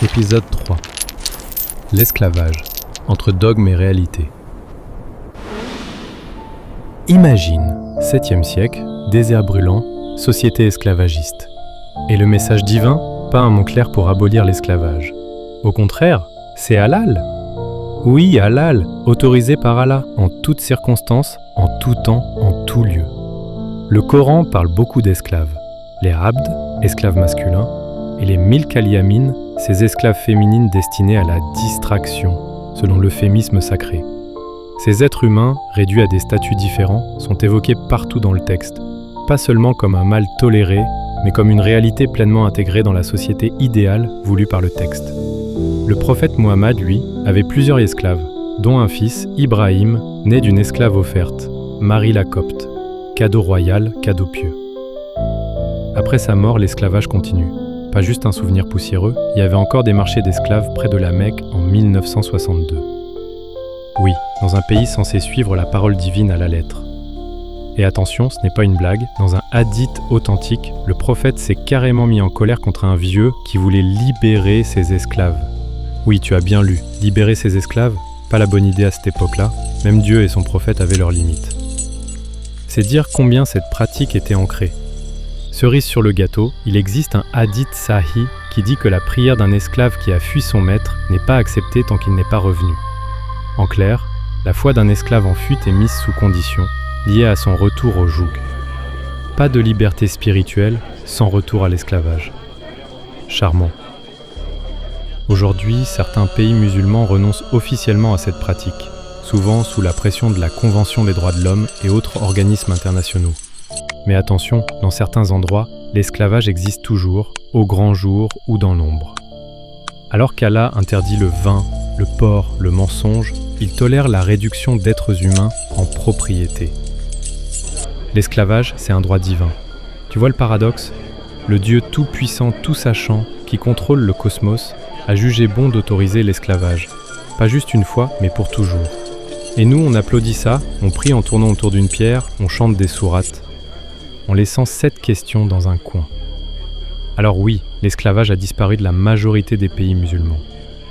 Épisode 3. L'esclavage, entre dogme et réalité. Imagine, 7e siècle, désert brûlant, société esclavagiste. Et le message divin, pas un mot clair pour abolir l'esclavage. Au contraire, c'est halal. Oui, halal, autorisé par Allah, en toutes circonstances, en tout temps, en tout lieu. Le Coran parle beaucoup d'esclaves. Les abd, esclaves masculins, et les milk al-yamin, ces esclaves féminines destinées à la distraction, selon l'euphémisme sacré. Ces êtres humains, réduits à des statuts différents, sont évoqués partout dans le texte, pas seulement comme un mal toléré, mais comme une réalité pleinement intégrée dans la société idéale voulue par le texte. Le prophète Mohammed, lui, avait plusieurs esclaves, dont un fils, Ibrahim, né d'une esclave offerte, Marie la Copte, cadeau royal, cadeau pieux. Après sa mort, l'esclavage continue. Pas juste un souvenir poussiéreux, il y avait encore des marchés d'esclaves près de la Mecque en 1962. Oui, dans un pays censé suivre la parole divine à la lettre. Et attention, ce n'est pas une blague, dans un hadith authentique, le prophète s'est carrément mis en colère contre un vieux qui voulait libérer ses esclaves. Oui, tu as bien lu, libérer ses esclaves, pas la bonne idée à cette époque-là, même Dieu et son prophète avaient leurs limites. C'est dire combien cette pratique était ancrée. Cerise sur le gâteau, il existe un hadith sahih qui dit que la prière d'un esclave qui a fui son maître n'est pas acceptée tant qu'il n'est pas revenu. En clair, la foi d'un esclave en fuite est mise sous condition, liée à son retour au joug. Pas de liberté spirituelle sans retour à l'esclavage. Charmant. Aujourd'hui, certains pays musulmans renoncent officiellement à cette pratique, souvent sous la pression de la Convention des droits de l'homme et autres organismes internationaux. Mais attention, dans certains endroits, l'esclavage existe toujours, au grand jour ou dans l'ombre. Alors qu'Allah interdit le vin, le porc, le mensonge, il tolère la réduction d'êtres humains en propriété. L'esclavage, c'est un droit divin. Tu vois le paradoxe ? Le Dieu tout-puissant, tout-sachant, qui contrôle le cosmos, a jugé bon d'autoriser l'esclavage. Pas juste une fois, mais pour toujours. Et nous, on applaudit ça, on prie en tournant autour d'une pierre, on chante des sourates, en laissant 7 questions dans un coin. Alors oui, l'esclavage a disparu de la majorité des pays musulmans,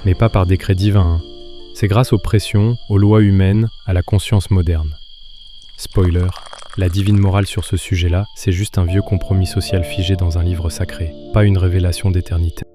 mais pas par décret divin. C'est grâce aux pressions, aux lois humaines, à la conscience moderne. Spoiler, la divine morale sur ce sujet-là, c'est juste un vieux compromis social figé dans un livre sacré, pas une révélation d'éternité.